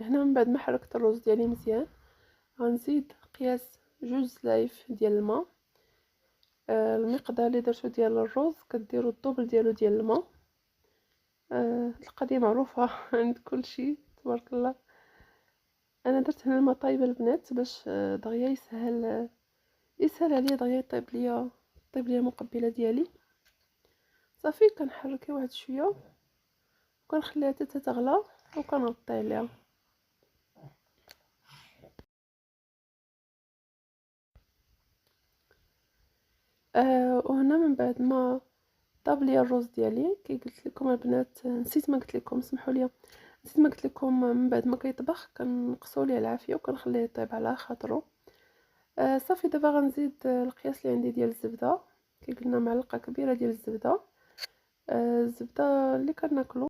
هنا من بعد ما حركت الرز ديالي مزيان غنزيد قياس 2 سلايف ديال الماء. المقدار اللي درتو ديال الرز كديروا الدوبل ديالو ديال الماء. القضيه معروفه عند كلشي تبارك الله. انا درت هنا الماء طايبه البنات باش دغيا يسهل عليا دغيا طيب ليا المقبله ديالي. صافي كنحركها واحد شويه وكنخليها حتى تتغلى وكنغطي عليها. وهنا من بعد ما طاب ليا الرز ديالي كي قلت لكم البنات، نسيت ما قلت لكم، سمحوا لي، نسيت ما قلت لكم من بعد ما كيطبخ كنقصوا ليه العافيه وكنخليه يطيب على خاطرو. صافي دابا غنزيد القياس اللي عندي ديال الزبده. كي قلنا معلقه كبيره ديال الزبده، الزبده اللي كناكلو.